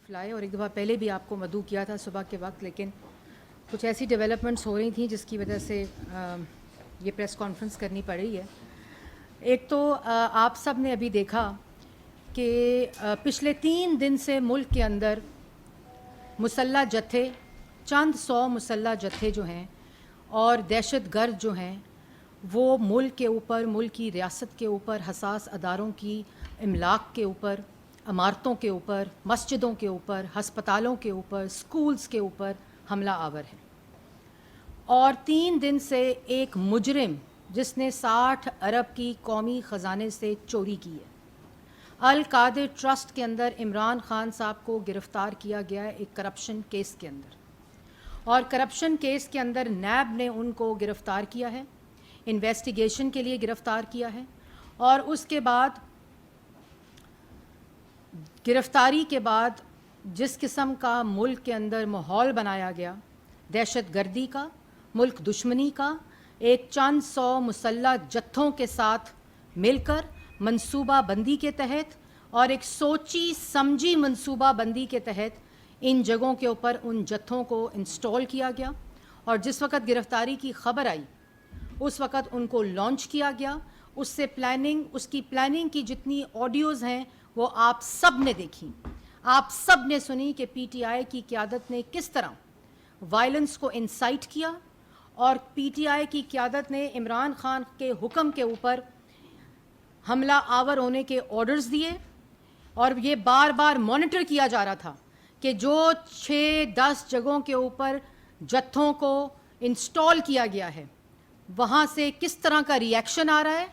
تشریف لائے, اور ایک دفعہ پہلے بھی آپ کو مدعو کیا تھا صبح کے وقت, لیکن کچھ ایسی ڈیولپمنٹس ہو رہی تھیں جس کی وجہ سے یہ پریس کانفرنس کرنی پڑ رہی ہے. ایک تو آپ سب نے ابھی دیکھا کہ پچھلے 3 دن سے ملک کے اندر مسلح جتھے, چند 100 مسلح جتھے جو ہیں اور دہشت گرد جو ہیں, وہ ملک کے اوپر, ملک کی ریاست کے اوپر, حساس اداروں کی املاک کے اوپر, عمارتوں کے اوپر, مسجدوں کے اوپر, ہسپتالوں کے اوپر, سکولز کے اوپر حملہ آور ہے. اور 3 دن سے ایک مجرم جس نے 60 ارب کی قومی خزانے سے چوری کی ہے, القادر ٹرسٹ کے اندر عمران خان صاحب کو گرفتار کیا گیا ہے ایک کرپشن کیس کے اندر, اور کرپشن کیس کے اندر نیب نے ان کو گرفتار کیا ہے, انویسٹیگیشن کے لیے گرفتار کیا ہے. اور اس کے بعد گرفتاری کے بعد جس قسم کا ملک کے اندر ماحول بنایا گیا, دہشت گردی کا, ملک دشمنی کا, ایک چند 100 مسلح جتھوں کے ساتھ مل کر منصوبہ بندی کے تحت اور ایک سوچی سمجھی منصوبہ بندی کے تحت ان جگہوں کے اوپر ان جتھوں کو انسٹال کیا گیا. اور جس وقت گرفتاری کی خبر آئی اس وقت ان کو لانچ کیا گیا. اس سے اس کی پلاننگ کی جتنی آڈیوز ہیں وہ آپ سب نے دیکھی, آپ سب نے سنی کہ پی ٹی آئی کی قیادت نے کس طرح وائلنس کو انسائٹ کیا, اور پی ٹی آئی کی قیادت نے عمران خان کے حکم کے اوپر حملہ آور ہونے کے آرڈرز دیے. اور یہ بار بار مانیٹر کیا جا رہا تھا کہ جو 6-10 جگہوں کے اوپر جتھوں کو انسٹال کیا گیا ہے وہاں سے کس طرح کا ری ایکشن آ رہا ہے,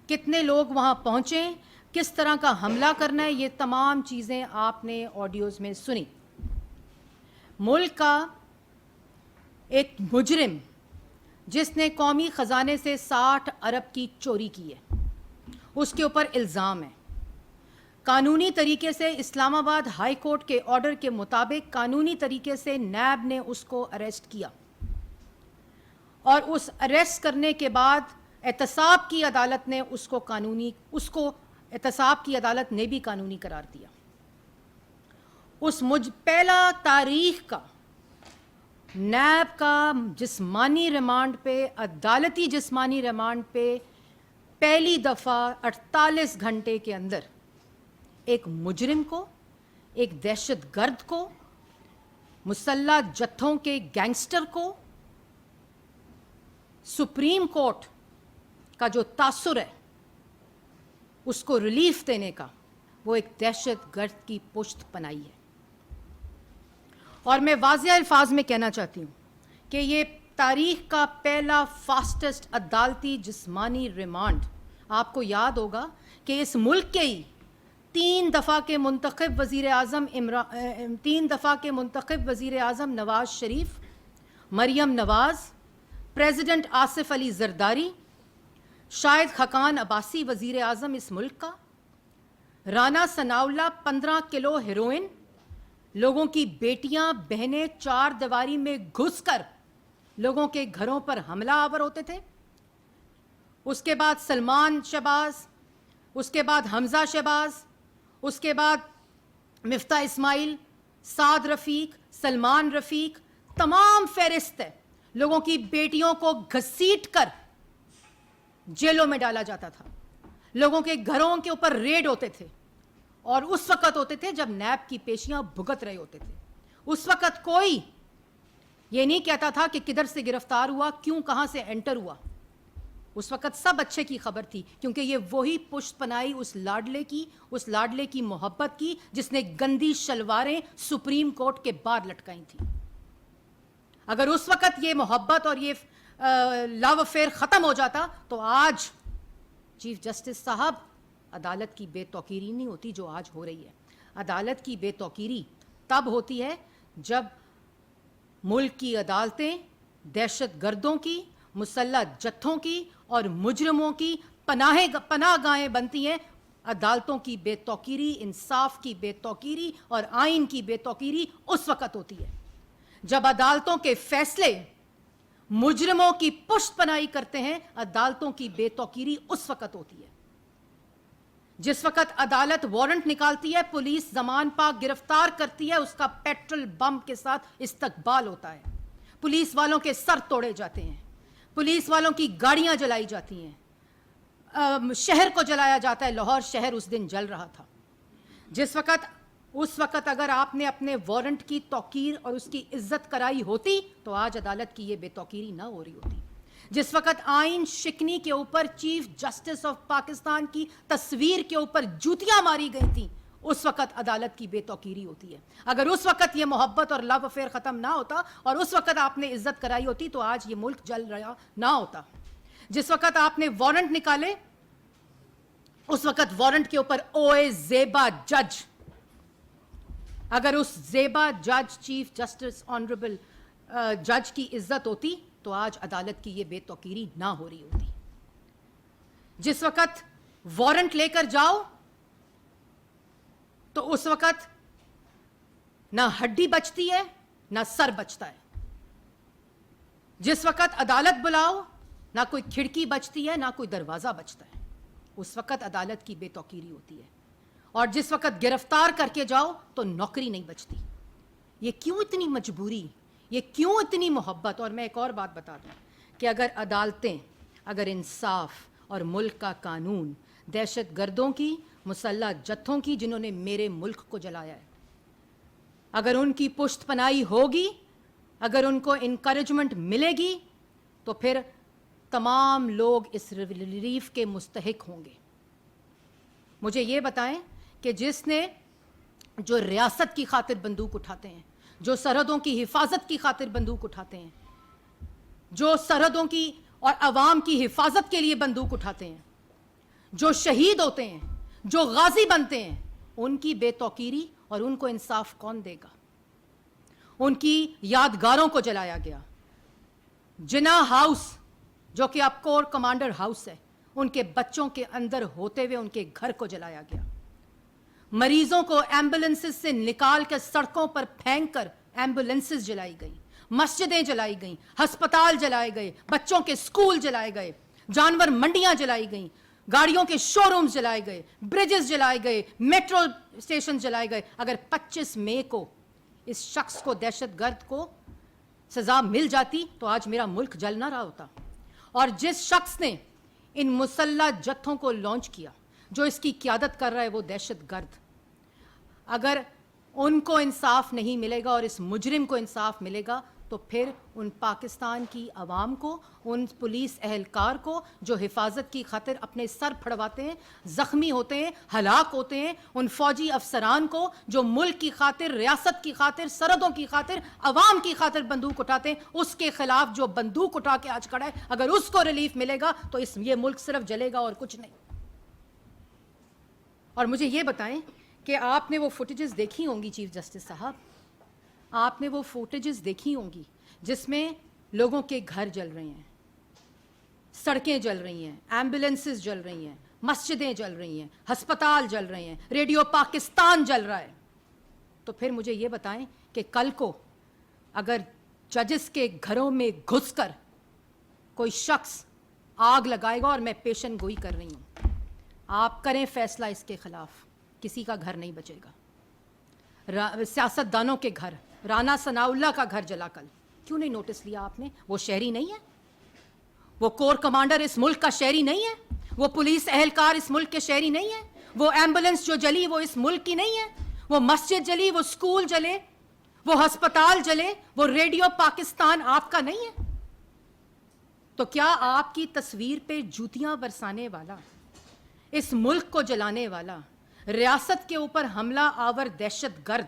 کتنے لوگ وہاں پہنچیں, کس طرح کا حملہ کرنا ہے, یہ تمام چیزیں آپ نے آڈیوز میں سنی. ملک کا ایک مجرم جس نے قومی خزانے سے 60 ارب کی چوری کی ہے, اس کے اوپر الزام ہے. قانونی طریقے سے اسلام آباد ہائی کورٹ کے آرڈر کے مطابق قانونی طریقے سے نیب نے اس کو اریسٹ کیا, اور اس اریسٹ کرنے کے بعد احتساب کی عدالت نے اس کو احتساب کی عدالت نے بھی قانونی قرار دیا. پہلا تاریخ کا نیب کا جسمانی ریمانڈ پہ, عدالتی جسمانی ریمانڈ پہ پہلی دفعہ 48 گھنٹے کے اندر ایک مجرم کو, ایک دہشت گرد کو, مسلح جتھوں کے گینگسٹر کو سپریم کورٹ کا جو تاثر ہے اس کو ریلیف دینے کا, وہ ایک دہشت گرد کی پشت پنائی ہے. اور میں واضح الفاظ میں کہنا چاہتی ہوں کہ یہ تاریخ کا پہلا فاسٹسٹ عدالتی جسمانی ریمانڈ. آپ کو یاد ہوگا کہ اس ملک کے ہی 3 دفعہ کے منتخب وزیر اعظم نواز شریف, مریم نواز, پریزیڈنٹ آصف علی زرداری, شاہد خاقان عباسی وزیر اعظم اس ملک کا, رانا ثناء اللہ 15 کلو ہیروئن, لوگوں کی بیٹیاں بہنیں 4 دیواری میں گھس کر لوگوں کے گھروں پر حملہ آور ہوتے تھے. اس کے بعد سلمان شہباز, اس کے بعد حمزہ شہباز, اس کے بعد مفتاح اسماعیل, سعد رفیق, سلمان رفیق, تمام فہرست ہے. لوگوں کی بیٹیوں کو گھسیٹ کر جیلوں میں ڈالا جاتا تھا, لوگوں کے گھروں کے اوپر ریڈ ہوتے تھے, اور اس وقت ہوتے تھے جب نیب کی پیشیاں بھگت رہے ہوتے تھے. اس وقت کوئی یہ نہیں کہتا تھا کہ کدھر سے گرفتار ہوا, کیوں, کہاں سے انٹر ہوا. اس وقت سب اچھے کی خبر تھی, کیونکہ یہ وہی پشت پنائی اس لاڈلے کی محبت کی جس نے گندی شلواریں سپریم کورٹ کے باہر لٹکائی تھیں. اگر اس وقت یہ محبت اور یہ لو افیئر ختم ہو جاتا تو آج چیف جسٹس صاحب عدالت کی بے توقیری نہیں ہوتی جو آج ہو رہی ہے. عدالت کی بے توقیری تب ہوتی ہے جب ملک کی عدالتیں دہشت گردوں کی, مسلح جتھوں کی اور مجرموں کی پناہ گاہیں بنتی ہیں. عدالتوں کی بے توقیری, انصاف کی بے توقیری اور آئین کی بے توقیری اس وقت ہوتی ہے جب عدالتوں کے فیصلے مجرموں کی پشت پناہی کرتے ہیں. عدالتوں کی بے توقیری اس وقت ہوتی ہے जिस वक्त अदालत वारंट निकालती है, पुलिस जमान पाक गिरफ्तार करती है, उसका पेट्रोल बम के साथ इस्तकबाल होता है, पुलिस वालों के सर तोड़े जाते हैं, पुलिस वालों की गाड़ियां जलाई जाती हैं, शहर को जलाया जाता है। लाहौर शहर उस दिन जल रहा था। उस वक्त अगर आपने अपने वारंट की तौकीर और उसकी इज्जत कराई होती तो आज अदालत की ये बेतौकीरी ना हो रही होती। जिस वक्त आइन शिकनी के ऊपर चीफ जस्टिस ऑफ पाकिस्तान की तस्वीर के ऊपर जूतियां मारी गई थी, उस वक्त अदालत की बेतौकीरी होती है। अगर उस वक्त ये मोहब्बत और लव अफेयर खत्म ना होता और उस वक्त आपने इज्जत कराई होती तो आज ये मुल्क जल रहा ना होता। जिस वक्त आपने वारंट निकाले, उस वक्त वारंट के ऊपर ओए ज़ेबा जज, अगर उस ज़ेबा जज चीफ जस्टिस ऑनरेबल जज की इज्जत होती तो आज अदालत की ये बेतौकीरी ना हो रही होती। जिस वक्त वारंट लेकर जाओ तो उस वक्त ना हड्डी बचती है ना सर बचता है। जिस वक्त अदालत बुलाओ ना कोई खिड़की बचती है ना कोई दरवाजा बचता है, उस वक्त अदालत की बेतौकीरी होती है। और जिस वक्त गिरफ्तार करके जाओ तो नौकरी नहीं बचती। ये क्यों इतनी मजबूरी, ये क्यों इतनी मोहब्बत। और मैं एक और बात बता दूं कि अगर अदालतें, अगर इंसाफ और मुल्क का कानून दहशत गर्दों की, मुसल्लह जत्थों की जिन्होंने मेरे मुल्क को जलाया है, अगर उनकी पुष्ट पनाही होगी, अगर उनको इनकरेजमेंट मिलेगी तो फिर तमाम लोग इस रिलीफ के मुस्तहिक होंगे। मुझे ये बताएं कि जो रियासत की खातिर बंदूक उठाते हैं, जो सरहदों की हिफाजत की खातिर बंदूक उठाते हैं, जो सरहदों की और अवाम की हिफाजत के लिए बंदूक उठाते हैं, जो शहीद होते हैं, जो गाजी बनते हैं, उनकी बेतौकीरी और उनको इंसाफ कौन देगा। उनकी यादगारों को जलाया गया। जिना हाउस जो कि अब कोर कमांडर हाउस है, उनके बच्चों के अंदर होते हुए उनके घर को जलाया गया। मरीजों को एम्बुलेंसेस से निकाल कर सड़कों पर फेंक कर एम्बुलेंसेस जलाई गई, मस्जिदें जलाई गई, अस्पताल जलाए गए, बच्चों के स्कूल जलाए गए, जानवर मंडियां जलाई गई, गाड़ियों के शोरूम्स जलाए गए, ब्रिजेस जलाए गए, मेट्रो स्टेशन जलाए गए। अगर 25 मई को इस शख्स को, दहशतगर्द को सजा मिल जाती तो आज मेरा मुल्क जल ना रहा होता। और जिस शख्स ने इन मुसल्लह जत्थों को लॉन्च किया, जो इसकी क़यादत कर रहा है, वो दहशतगर्द, अगर उनको इंसाफ नहीं मिलेगा और इस मुजरिम को इंसाफ मिलेगा तो फिर उन पाकिस्तान की आवाम को, उन पुलिस एहलकार को जो हिफाजत की खातिर अपने सर फड़वाते हैं, ज़ख्मी होते हैं, हलाक होते हैं, उन फौजी अफसरान को जो मुल्क की खातिर, रियासत की खातिर, सरहदों की खातिर, अवाम की खातिर बंदूक उठाते हैं, उसके खिलाफ जो बंदूक उठा के आज खड़ा है, अगर उसको रिलीफ मिलेगा तो ये मुल्क सिर्फ जलेगा और कुछ नहीं। और मुझे ये बताएं कि आपने वो फुटेजेस देखी होंगी चीफ जस्टिस साहब, आपने वो फुटेजेस देखी होंगी जिसमें लोगों के घर जल रहे हैं, सड़कें जल रही हैं, एम्बुलेंसेस जल रही हैं, मस्जिदें जल रही हैं, अस्पताल जल रहे हैं, रेडियो पाकिस्तान जल रहा है। तो फिर मुझे ये बताएं कि कल को अगर जजेस के घरों में घुसकर कोई शख्स आग लगाएगा, और मैं पेशन गोई कर रही हूं, आप करें फैसला इसके खिलाफ, किसी का घर नहीं बचेगा। सियासतदानों के घर, राना सनाउल्लाह का घर जला कल, क्यों नहीं नोटिस लिया आपने? वो शहरी नहीं है, वो कोर कमांडर इस मुल्क का शहरी नहीं है, वो पुलिस एहलकार इस मुल्क के शहरी नहीं है, वो एम्बुलेंस जो जली वो इस मुल्क की नहीं है, वो मस्जिद जली, वो स्कूल जले, वो अस्पताल जले, वो रेडियो पाकिस्तान आपका नहीं है। तो क्या आपकी तस्वीर पे जूतियां बरसाने वाला, इस मुल्क को जलाने वाला, रियासत के ऊपर हमला आवर दहशतगर्द,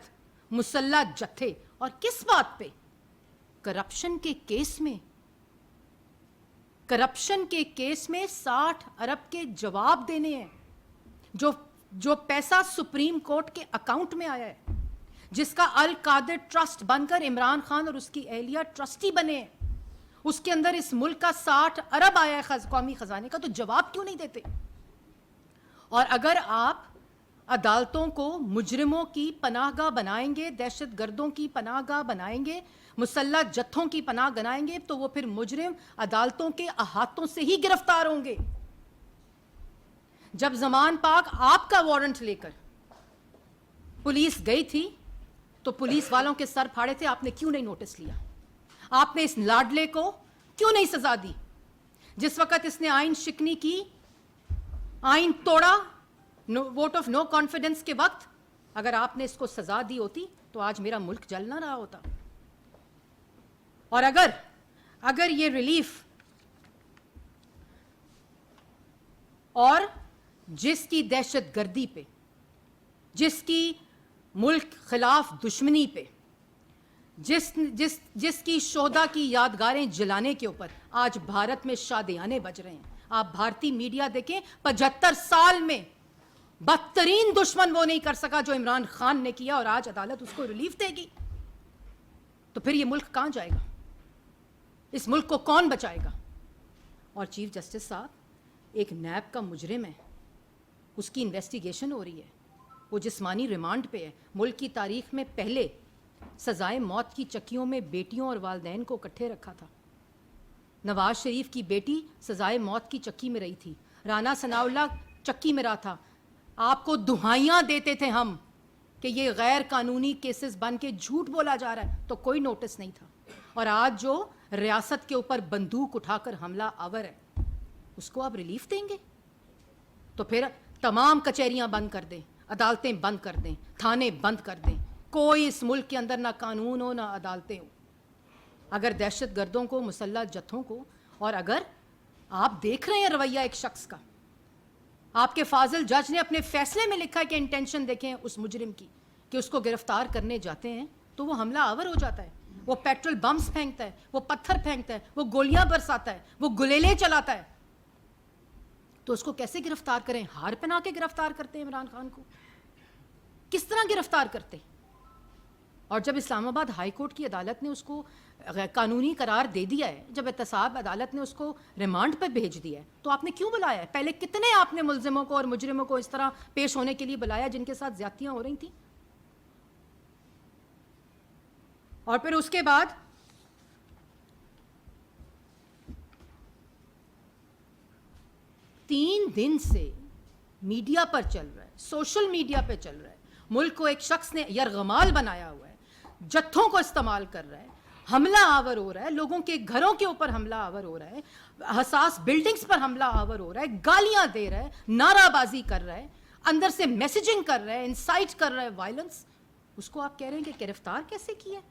मुसल्लह जत्थे, और किस बात पे? करप्शन के केस में, करप्शन के केस में 60 अरब के जवाब देने हैं, जो पैसा सुप्रीम कोर्ट के अकाउंट में आया है, जिसका अल कादिर ट्रस्ट बनकर इमरान खान और उसकी एहलिया ट्रस्टी बने हैं, उसके अंदर इस मुल्क का 60 अरब आया है कौमी खजाने का, तो जवाब क्यों नहीं देते? और अगर आप अदालतों को मुजरिमों की पनाहगाह बनाएंगे, दहशतगर्दों की पनाहगाह बनाएंगे, मुसल्लह जत्थों की पनाह बनाएंगे, तो वो फिर मुजरिम अदालतों के अहातों से ही गिरफ्तार होंगे। जब जमान पाक आपका वारंट लेकर पुलिस गई थी तो पुलिस वालों के सर फाड़े थे, आपने क्यों नहीं नोटिस लिया? आपने इस लाडले को क्यों नहीं सजा दी? जिस वक्त इसने आइन शिकनी की, आइन तोड़ा, वोट ऑफ नो कॉन्फिडेंस के वक्त, अगर आपने इसको सजा दी होती तो आज मेरा मुल्क जल ना रहा होता। और अगर ये रिलीफ और जिसकी दहशतगर्दी पे, जिसकी मुल्क खिलाफ दुश्मनी पे, जिसकी शोहदा की यादगारें जलाने के ऊपर आज भारत में शादियाने बज रहे हैं। आप भारतीय मीडिया देखें, 75 साल में बदतरीन दुश्मन वो नहीं कर सका जो इमरान खान ने किया, और आज अदालत उसको रिलीफ देगी। तो फिर ये मुल्क कहां जाएगा? इस मुल्क को कौन बचाएगा? और चीफ जस्टिस साहब, एक नैब का मुजरिम है, उसकी इन्वेस्टिगेशन हो रही है, वो जिस्मानी रिमांड पे है। मुल्क की तारीख में पहले सजाए मौत की चक्कियों में बेटियों और वालदैन को इकट्ठे रखा था। नवाज शरीफ की बेटी सजाए मौत की चक्की में रही थी, राना सनाउल्लाह चक्की में रहा था। आपको दुहाइयां देते थे हम कि ये गैर कानूनी केसेस बन के झूठ बोला जा रहा है, तो कोई नोटिस नहीं था। और आज जो रियासत के ऊपर बंदूक उठाकर हमला आवर है, उसको आप रिलीफ देंगे? तो फिर तमाम कचहरियां बंद कर दें, अदालतें बंद कर दें, थाने बंद कर दें, कोई इस मुल्क के अंदर ना कानून हो ना अदालतें हो। अगर दहशत गर्दों को, मुसल्लह जत्थों को, और अगर आप देख रहे हैं रवैया एक शख्स का, आपके फाजिल जज ने अपने फैसले में लिखा है कि इंटेंशन देखें उस मुजरिम की कि उसको गिरफ्तार करने जाते हैं तो वो हमला आवर हो जाता है, वो पेट्रोल बम्स फेंकता है, वो पत्थर फेंकता है, वो गोलियां बरसाता है, वो गुलेले चलाता है, तो उसको कैसे गिरफ्तार करें? हार पहना के गिरफ्तार करते हैं इमरान खान को, किस तरह गिरफ्तार करते? और जब इस्लामाबाद हाई कोर्ट की अदालत ने उसको कानूनी करार दे दिया है, जब एहतसाब अदालत ने उसको रिमांड पर भेज दिया है, तो आपने क्यों बुलाया है? पहले कितने आपने मुल्जिमों को और मुजरिमों को इस तरह पेश होने के लिए बुलाया जिनके साथ ज्यादतियां हो रही थी? और फिर उसके बाद तीन दिन से मीडिया पर चल रहा है, सोशल मीडिया पे चल रहा है, मुल्क को एक शख्स ने यरगमाल बनाया हुआ है, जत्थों को इस्तेमाल कर रहा है, हमला आवर हो रहा है, लोगों के घरों के ऊपर हमला आवर हो रहा है, हसास बिल्डिंग्स पर हमला आवर हो रहा है, गालियां दे रहा है, नाराबाजी कर रहा है, अंदर से मैसेजिंग कर रहा है, इंसाइट कर रहा है वायलेंस। उसको आप कह रहे हैं कि गिरफ्तार कैसे किया?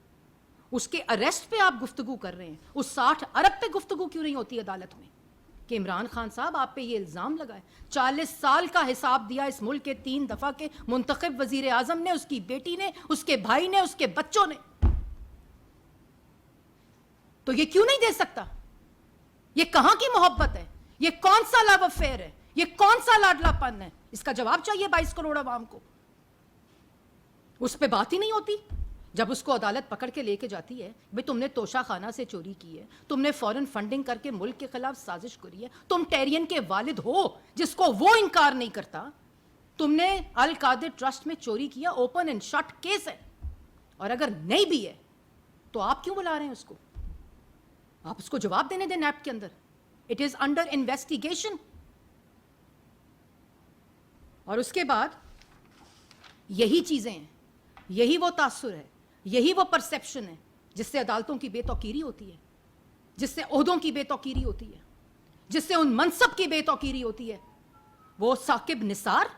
उसके अरेस्ट पे आप गुफ्तगू कर रहे हैं, उस 60 अरब पे गुफ्तगू क्यों नहीं होती अदालत में कि इमरान खान साहब आप पे ये इल्जाम लगा है? 40 साल का हिसाब दिया इस मुल्क के 3 दफा के मुंतखब वजीर आजम ने, उसकी बेटी ने, उसके भाई ने, उसके बच्चों ने, तो ये क्यों नहीं दे सकता? ये कहां की मोहब्बत है? ये कौन सा लव अफेयर है? ये कौन सा लाडलापन है? इसका जवाब चाहिए 22 करोड़ आवाम को। उस पर बात ही नहीं होती। जब उसको अदालत पकड़ के लेके जाती है, भाई तुमने तोशा खाना से चोरी की है, तुमने फॉरेन फंडिंग करके मुल्क के खिलाफ साजिश करी है, तुम टेरियन के वालिद हो जिसको वो इनकार नहीं करता, तुमने अल कादिर ट्रस्ट में चोरी किया, ओपन एंड शट केस है, और अगर नहीं भी है तो आप क्यों बुला रहे हैं उसको? आप उसको जवाब देने दें नैब के अंदर। It is under investigation. और उसके बाद यही चीजें हैं, यही वो तासुर है, यही वो परसेप्शन है जिससे अदालतों की बेतौकीरी होती है, जिससे ओहदों की बेतौकीरी होती है, जिससे उन मनसब की बेतौकीरी होती है। वो साकिब निसार,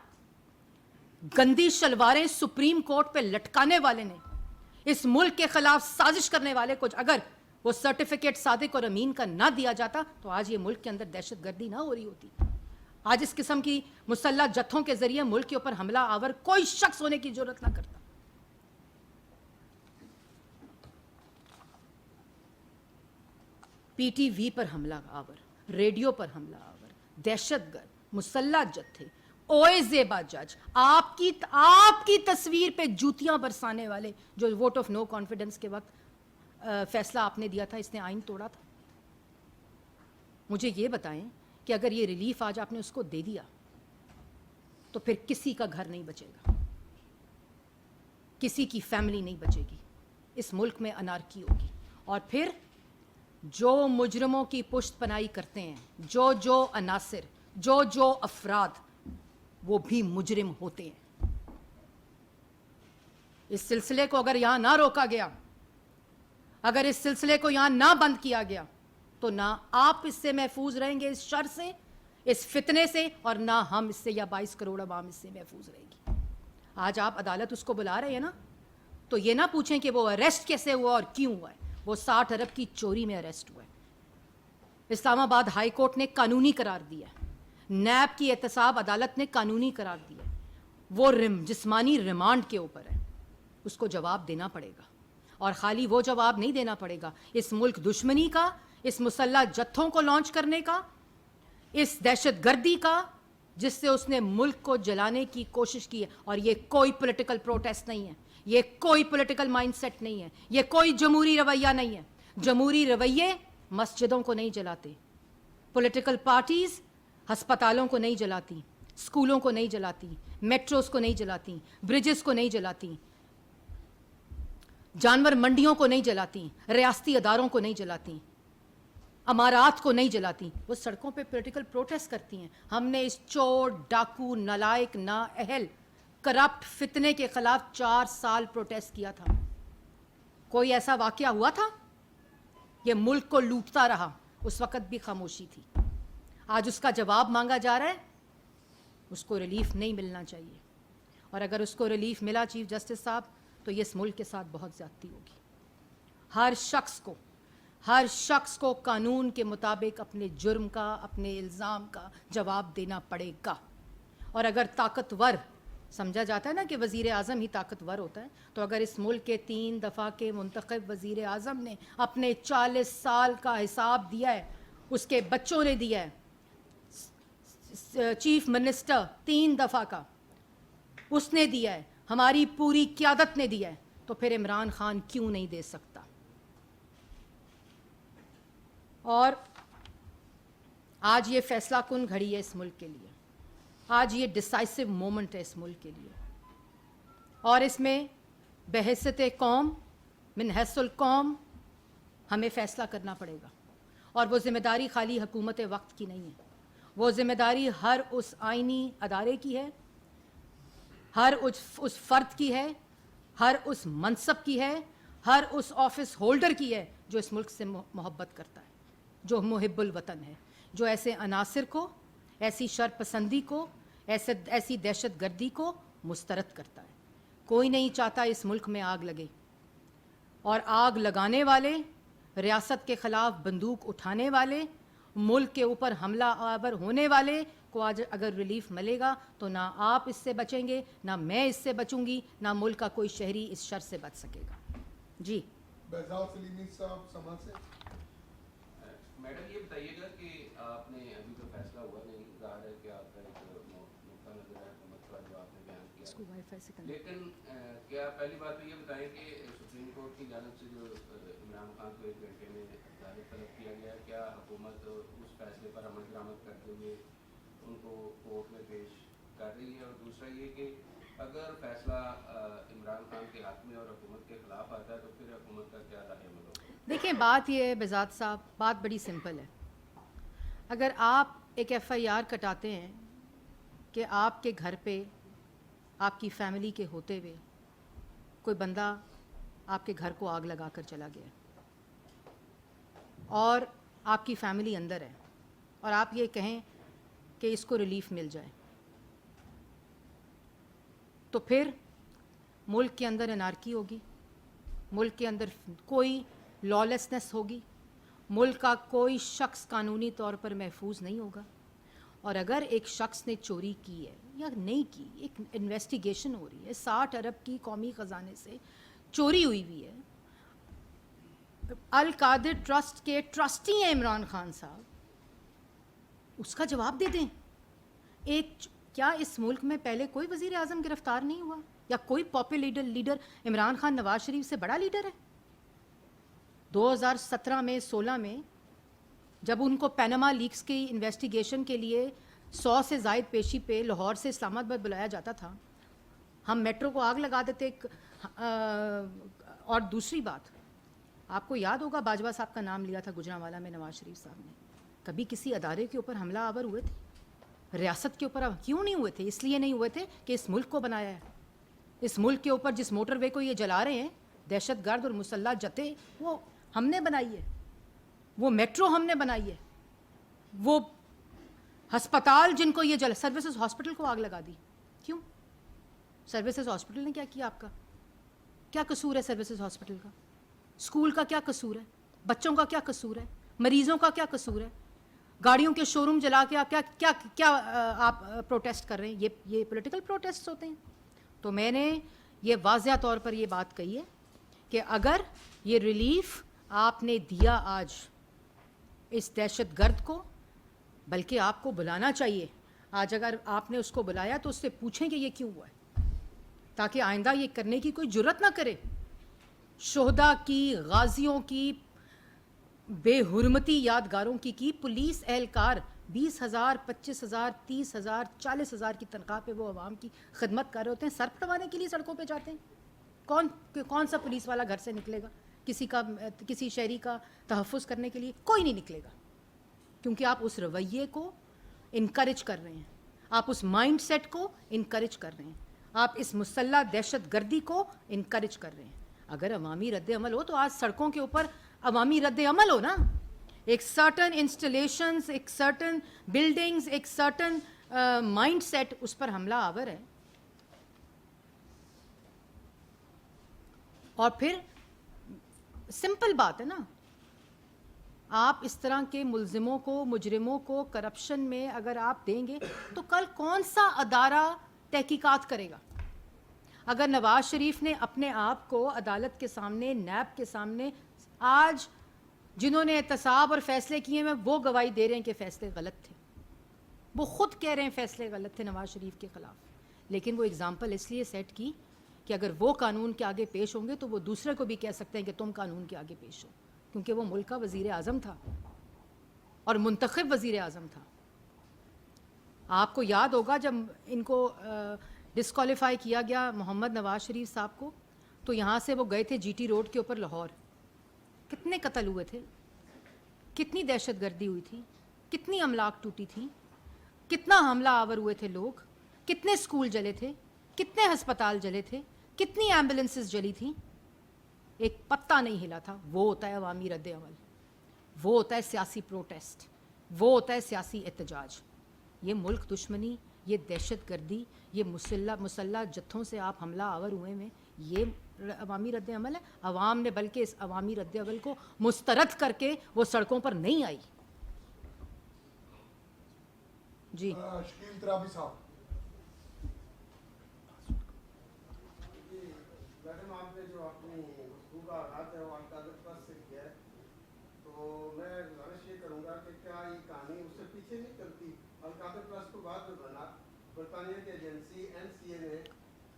गंदी शलवारें सुप्रीम कोर्ट पे लटकाने वाले ने, इस मुल्क के खिलाफ साजिश करने वाले को अगर वो सर्टिफिकेट सादिक और अमीन का ना दिया जाता तो आज ये मुल्क के अंदर दहशतगर्दी ना हो रही होती। आज इस किस्म की मुसल्लह जत्थों के जरिए मुल्क के ऊपर हमला आवर कोई शख्स होने की जरूरत ना करता। पीटीवी पर हमला आवर, रेडियो पर हमला आवर, दहशतगर्द, मुसल्लह जत्थे, ओए ज़ेबा जज, आपकी तस्वीर पे जूतियां बरसाने वाले जो वोट ऑफ नो कॉन्फिडेंस के वक्त फैसला आपने दिया था, इसने आइन तोड़ा था। मुझे ये बताएं कि अगर ये रिलीफ आज आपने उसको दे दिया तो फिर किसी का घर नहीं बचेगा, किसी की फैमिली नहीं बचेगी, इस मुल्क में अनारकी होगी। और फिर जो मुजरमों की पुष्ट पनाही करते हैं, जो अनासिर, जो अफराद वो भी मुजरिम होते हैं. इस सिलसिले को अगर यहां ना रोका गया, अगर इस सिलसिले को यहां ना बंद किया गया, तो ना आप इससे महफूज रहेंगे, इस शर से, इस फितने से, और ना हम इससे, या 22 करोड़ अवाम इससे महफूज रहेगी. आज आप अदालत उसको बुला रहे हैं ना, तो ये ना पूछें कि वो अरेस्ट कैसे हुआ और क्यों हुआ है. वो 60 अरब की चोरी में अरेस्ट हुआ है. इस्लामाबाद हाई कोर्ट ने कानूनी करार दिया है. नैब की एहतसाब अदालत ने कानूनी करार दिया है. वो जिस्मानी रिमांड के ऊपर है. उसको जवाब देना पड़ेगा. और खाली वो जवाब नहीं देना पड़ेगा, इस मुल्क दुश्मनी का, इस मुसल्लह जत्थों को लॉन्च करने का, इस दहशत गर्दी का, जिससे उसने मुल्क को जलाने की कोशिश की है. और ये कोई पॉलिटिकल प्रोटेस्ट नहीं है, ये कोई पॉलिटिकल माइंडसेट नहीं है, ये कोई जमहूरी रवैया नहीं है. जमहूरी रवैये मस्जिदों को नहीं जलाते, पॉलिटिकल पार्टीज अस्पतालों को नहीं जलाती, स्कूलों को नहीं जलाती, मेट्रोस को नहीं जलाती, ब्रिजेस को नहीं जलाती, जानवर मंडियों को नहीं जलाती, रियासती अदारों को नहीं जलाती, अमारात को नहीं जलाती. वो सड़कों पे पॉलिटिकल प्रोटेस्ट करती हैं. हमने इस चोर, डाकू, नालायक, नाअहल, करप्ट फितने के खिलाफ 4 साल प्रोटेस्ट किया था. कोई ऐसा वाकया हुआ था? ये मुल्क को लूटता रहा, उस वक्त भी खामोशी थी. आज उसका जवाब मांगा जा रहा है. उसको रिलीफ नहीं मिलना चाहिए. और अगर उसको रिलीफ मिला चीफ जस्टिस साहब, तो ये इस मुल्क के साथ बहुत ज़्यादती होगी. हर शख्स को कानून के मुताबिक अपने जुर्म का, अपने इल्ज़ाम का जवाब देना पड़ेगा. और अगर ताकतवर समझा जाता है ना कि वज़ीर आज़म ही ताकतवर होता है, तो अगर इस मुल्क के 3 दफ़ा के मुंतखब वज़ीर आज़म ने अपने 40 साल का हिसाब दिया है, उसके बच्चों ने दिया है, चीफ मिनिस्टर 3 दफ़ा का उसने दिया है, हमारी पूरी क़यादत ने दिया है, तो फिर इमरान खान क्यों नहीं दे सकता? और आज ये फैसला कुन घड़ी है इस मुल्क के लिए. आज ये डिसाइसिव मोमेंट है इस मुल्क के लिए. और इसमें बहैसियत कौम, मिन हैसुल कौम, हमें फ़ैसला करना पड़ेगा. और वो ज़िम्मेदारी खाली हुकूमत वक्त की नहीं है, वो ज़िम्मेदारी हर उस आइनी अदारे की है, हर उस फ़र्द की है, हर उस मनसब की है, हर उस ऑफिस होल्डर की है जो इस मुल्क से मोहब्बत करता है, जो मुहिब्बुल वतन है, जो ऐसे अनासिर को, ऐसी शरपसंदी को, ऐसी दहशत गर्दी को मुस्तरद करता है. कोई नहीं चाहता इस मुल्क में आग लगे. और आग लगाने वाले, रियासत के ख़िलाफ़ बंदूक उठाने वाले, मुल्क के ऊपर हमला आवर होने वाले को आज अगर रिलीफ मिलेगा, तो ना आप इससे बचेंगे, ना मैं इससे बचूंगी, ना मुल्क का कोई शहरी इस शर से बच सकेगा. जी मैडम, ये बताइएगा कि आपने अभी तो फैसला हुआ नहीं, ज़ाहिर है कि आपका एक नुक्ता नज़र है हुकूमत का जो आपने बयान किया, लेकिन क्या पहली बात तो ये बताएं कि सुप्रीम कोर्ट की जानिब से जो इमरान खान को 1 घंटे में अदालत तलब किया गया, क्या हुकूमत उस फैसले पर अमल दरामद करते हुए उनको कोर्ट में पेश कर रही है? और दूसरा ये कि अगर फैसला इमरान खान के हाथ में और हुकूमत के ख़िलाफ़ आता है, तो फिर हुकूमत का क्या राह-ए-अमल होगा? देखिए, बात ये है बेज़ात साहब, बात बड़ी सिंपल है. अगर आप एक FIR कटाते हैं कि आपके घर पे आपकी फैमिली के होते हुए कोई बंदा आपके घर को आग लगा कर चला गया और आपकी फैमिली अंदर है, और आप ये कहें कि इसको रिलीफ मिल जाए, तो फिर मुल्क के अंदर अनार्की होगी, मुल्क के अंदर कोई लॉलेसनेस होगी, मुल्क का कोई शख्स कानूनी तौर पर महफूज नहीं होगा. और अगर एक शख्स ने चोरी की है या नहीं की, एक इन्वेस्टिगेशन हो रही है, 60 अरब की कौमी ख़जाने से चोरी हुई हुई है, अल कादिर ट्रस्ट के ट्रस्टी हैं इमरान खान साहब, उसका जवाब दे दें. क्या इस मुल्क में पहले कोई वज़ीर आज़म गिरफ्तार नहीं हुआ, या कोई पॉपुलर लीडर इमरान खान नवाज शरीफ से बड़ा लीडर है? 2017 में 16 में जब उनको पैनामा लीक्स की इन्वेस्टिगेशन के लिए 100 से ज़ायद पेशी पे लाहौर से इस्लामाबाद बुलाया जाता था, हम मेट्रो को आग लगा देते. और दूसरी बात, आपको याद होगा बाजवा साहब का नाम लिया था गुजरांवाला में नवाज शरीफ साहब ने. कभी किसी अदारे के ऊपर हमला आवर हुए थे? ریاست کے اوپر کیوں نہیں ہوئے تھے؟ اس لیے نہیں ہوئے تھے کہ اس ملک کو بنایا ہے. اس ملک کے اوپر جس موٹر وے کو یہ جلا رہے ہیں دہشت گرد اور مسلح جتھے، وہ ہم نے بنائی ہے. وہ میٹرو ہم نے بنائی ہے. وہ ہسپتال جن کو یہ سروسز ہاسپٹل کو آگ لگا دی. کیوں؟ سروسز ہاسپٹل نے کیا کیا؟ آپ کا کیا قصور ہے سروسز ہاسپٹل کا؟ اسکول کا کیا قصور ہے؟ بچوں کا کیا قصور ہے؟ مریضوں کا کیا قصور ہے؟ گاڑیوں کے شو روم جلا کے آپ کیا آپ پروٹیسٹ کر رہے ہیں؟ یہ پولیٹیکل پروٹیسٹ ہوتے ہیں. تو میں نے یہ واضح طور پر یہ بات کہی ہے کہ اگر یہ ریلیف آپ نے دیا آج اس دہشت گرد کو، بلکہ آپ کو بلانا چاہیے. آج اگر آپ نے اس کو بلایا تو اس سے پوچھیں کہ یہ کیوں ہوا ہے، تاکہ آئندہ یہ کرنے کی کوئی جرت نہ کرے. شہداء کی، غازیوں کی، بے حرمتی یادگاروں کی پولیس اہلکار 20,000 25,000 30,000 40,000 کی تنخواہ پہ وہ عوام کی خدمت کر رہے ہوتے ہیں. سر پھٹوانے کے لیے سڑکوں پہ جاتے ہیں. کون سا پولیس والا گھر سے نکلے گا کسی شہری کا تحفظ کرنے کے لیے؟ کوئی نہیں نکلے گا. کیونکہ آپ اس رویے کو انکریج کر رہے ہیں، آپ اس مائنڈ سیٹ کو انکریج کر رہے ہیں، آپ اس مسلح دہشت گردی کو انکریج کر رہے ہیں. اگر عوامی رد عمل ہو تو آج سڑکوں کے اوپر عوامی رد عمل ہو نا. ایک سرٹن انسٹالیشنز، ایک سرٹن بلڈنگز، ایک سرٹن مائنڈ سیٹ اس پر حملہ آور ہے. اور پھر سمپل بات ہے نا، آپ اس طرح کے ملزموں کو، مجرموں کو کرپشن میں اگر آپ دیں گے تو کل کون سا ادارہ تحقیقات کرے گا؟ اگر نواز شریف نے اپنے آپ کو عدالت کے سامنے، نیب کے سامنے، آج جنہوں نے احتساب اور فیصلے کیے ہیں وہ گواہی دے رہے ہیں کہ فیصلے غلط تھے، وہ خود کہہ رہے ہیں فیصلے غلط تھے نواز شریف کے خلاف، لیکن وہ اگزامپل اس لیے سیٹ کی کہ اگر وہ قانون کے آگے پیش ہوں گے تو وہ دوسرے کو بھی کہہ سکتے ہیں کہ تم قانون کے آگے پیش ہو، کیونکہ وہ ملک کا وزیر اعظم تھا اور منتخب وزیر اعظم تھا. آپ کو یاد ہوگا جب ان کو ڈسکوالیفائی کیا گیا محمد نواز شریف صاحب کو، تو یہاں سے وہ گئے تھے جی ٹی روڈ کے اوپر لاہور. کتنے قتل ہوئے تھے، کتنی دہشت گردی ہوئی تھی، کتنی املاک ٹوٹی تھی، کتنا حملہ آور ہوئے تھے لوگ، کتنے اسکول جلے تھے، کتنے ہسپتال جلے تھے، کتنی ایمبولینسز جلی تھیں. ایک پتہ نہیں ہلا تھا. وہ ہوتا ہے عوامی رد عمل، وہ ہوتا ہے سیاسی پروٹیسٹ، وہ ہوتا ہے سیاسی احتجاج. یہ ملک دشمنی، یہ دہشت گردی، یہ مسلح جتھوں سے آپ حملہ آور ہوئے میں، یہ عوامی رد عمل ہے. عوام نے بلکہ اس عوامی رد عمل کو مسترد کر کے وہ سڑکوں پر نہیں آئی. جی شکیل ترابی صاحب. میڈم، آپ نے جو اپنی گفتگو کا آغاز ہے وہ القادر پرس سے کیا ہے، تو میں گزارش یہ کروں گا کہ کیا یہ کہانی اس سے پیچھے نہیں چلتی؟ القادر پرس کو بعد میں بنا برطانیہ کی ایجنسی NCA نے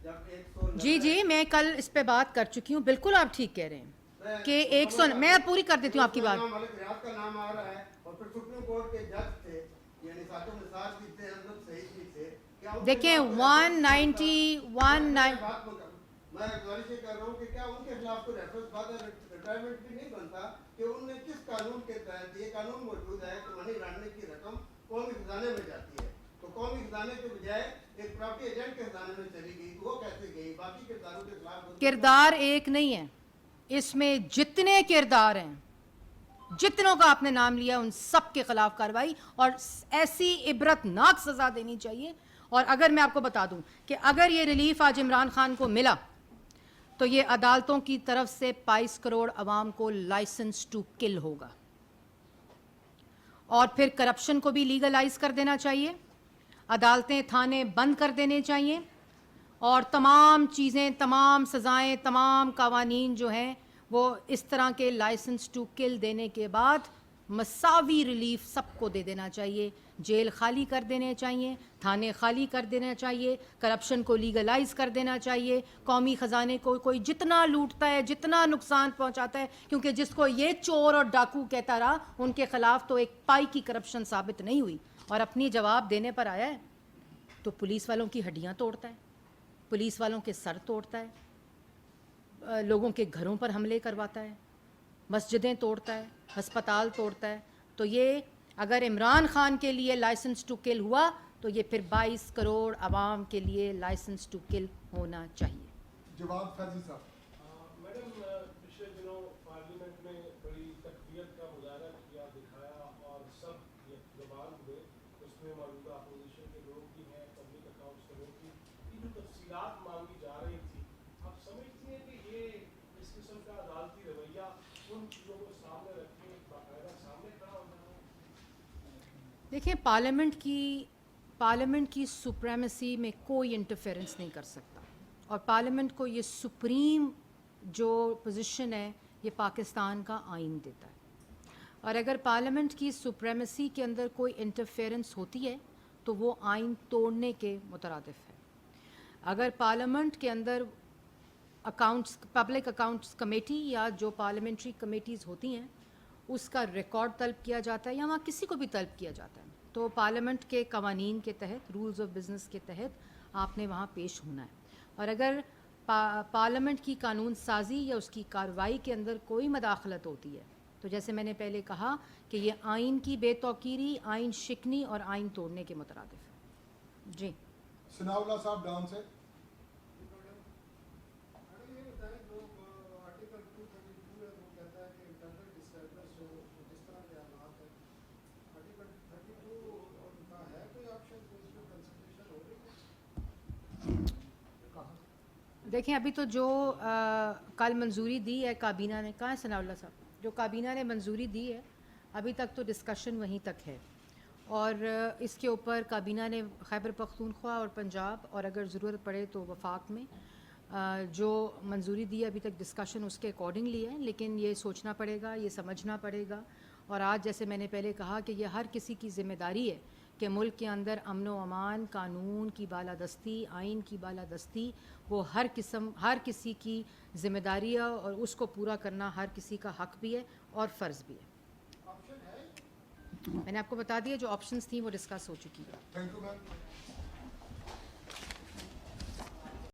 جب 190 جی میں کل اس پہ بات کر چکی ہوں. بالکل آپ ٹھیک کہہ رہے ہیں کہ 100 میں پوری کر دیتی ہوں آپ کی بات. ملک ریاض کا نام آ رہا ہے اور پھر سپریم کورٹ کے جج تھے، یعنی ساتھوں نثار بھی تھے، حضرت سعید بھی تھے. دیکھیں 190 میں گزارش یہ کر رہا ہوں کہ کیا ان کے خلاف کوئی ریفرنس بعد ریٹائرمنٹ بھی نہیں بنتا کہ ان نے کس قانون کے تحت، یہ قانون موجود ہے کہ منی لانڈرنگ کی رقم قومی خزانے میں جاتی ہے، تو قومی خزانے کے بجائے ایک پراپرٹی ایجنٹ کے خزانے میں چلی گئی، تو وہ کیسے گئی؟ باقی کرداروں کے خلاف کردار ایک نہیں ہے، اس میں جتنے کردار ہیں، جتنوں کا آپ نے نام لیا ان سب کے خلاف کارروائی اور ایسی عبرتناک سزا دینی چاہیے. اور اگر میں آپ کو بتا دوں کہ اگر یہ ریلیف آج عمران خان کو ملا تو یہ عدالتوں کی طرف سے 22 کروڑ عوام کو لائسنس ٹو کل ہوگا. اور پھر کرپشن کو بھی لیگلائز کر دینا چاہیے، عدالتیں تھانے بند کر دینے چاہیے، اور تمام چیزیں، تمام سزائیں، تمام قوانین جو ہیں وہ اس طرح کے لائسنس ٹو کل دینے کے بعد مساوی ریلیف سب کو دے دینا چاہیے. جیل خالی کر دینے چاہیے، تھانے خالی کر دینا چاہیے، کرپشن کو لیگلائز کر دینا چاہیے. قومی خزانے کو کوئی جتنا لوٹتا ہے، جتنا نقصان پہنچاتا ہے، کیونکہ جس کو یہ چور اور ڈاکو کہتا رہا ان کے خلاف تو ایک پائی کی کرپشن ثابت نہیں ہوئی، اور اپنی جواب دینے پر آیا ہے تو پولیس والوں کی ہڈیاں توڑتا ہے، پولیس والوں کے سر توڑتا ہے، لوگوں کے گھروں پر حملے کرواتا ہے، مسجدیں توڑتا ہے، ہسپتال توڑتا ہے. تو یہ اگر عمران خان کے لیے لائسنس ٹو کل ہوا तो ये फिर 22 करोड़ आवाम के लिए लाइसेंस टू किल होना चाहिए। जवाब फैजी साहब। मैडम, पिछले दिनों पार्लियामेंट में बड़ी तकबीयत का मुजाहरा किया, दिखाया और सब ये जबान हुए, उसमें मौजूदा अपोजिशन के लोग भी हैं, पब्लिक अकाउंट्स के लोग भी, ये जो तफसीलात मांगी जा रही थी, आप समझती हैं कि ये इस किस्म का अदालती रवैया उन चीज़ों को सामने रख के बाकायदा सामने खड़ा हो जाना है? देखिए, पार्लियामेंट की सुप्रीमेसी में कोई इंटरफेरेंस नहीं कर सकता, और पार्लियामेंट को ये सुप्रीम जो पोजीशन है ये पाकिस्तान का आइन देता है, और अगर पार्लियामेंट की सुप्रीमेसी के अंदर कोई इंटरफेरेंस होती है तो वो आइन तोड़ने के मुतरादिफ है। अगर पार्लियामेंट के अंदर पब्लिक अकाउंट्स कमेटी या जो पार्लियामेंट्री कमेटीज़ होती हैं उसका रिकॉर्ड तलब किया जाता है या वहाँ किसी को भी तलब किया जाता है, तो पार्लियामेंट के कवानीन के तहत, रूल्स ऑफ बिज़नेस के तहत आपने वहाँ पेश होना है। और अगर पार्लियामेंट की कानून साजी या उसकी कार्रवाई के अंदर कोई मदाखलत होती है तो जैसे मैंने पहले कहा कि ये आइन की बेतौकीरी, आइन शिकनी और आइन तोड़ने के मुतरादिफ है। जी सनाउल्लाह साहब डाउन से। ये बताएं, लोग आर्टिकल 232 है, वो कहता है कि इंटरनल डिस्टर्बेंस जो जिस तरह के हालात है, आर्टिकल 32 उनका है कोई ऑप्शन तो इसमें कंसल्टेशन हो रही है? देखें, अभी तो जो कल मंजूरी दी है काबीना ने, कहाँ है सनाउल्लाह साहब, जो काबीना ने मंजूरी दी है अभी तक तो डिस्कशन वहीं तक है, और इसके ऊपर काबीना ने खैबर पख्तूनख्वा और पंजाब और अगर ज़रूरत पड़े तो वफाक में जो मंजूरी दी है अभी तक डिस्कशन उसके अकॉर्डिंगली है, लेकिन ये सोचना पड़ेगा, ये समझना पड़ेगा। और आज जैसे मैंने पहले कहा कि ये हर किसी की ज़िम्मेदारी है कि मुल्क के अंदर अमन व अमान, कानून की बालादस्ती, आइन की बालादस्ती, वो हर किसी की ज़िम्मेदारी है और उसको पूरा करना हर किसी का हक़ भी है और फ़र्ज़ भी है। ऑप्शन है? मैंने आपको बता दिया जो ऑप्शंस थी वो डिस्कस हो चुकी है। Thank you ma'am.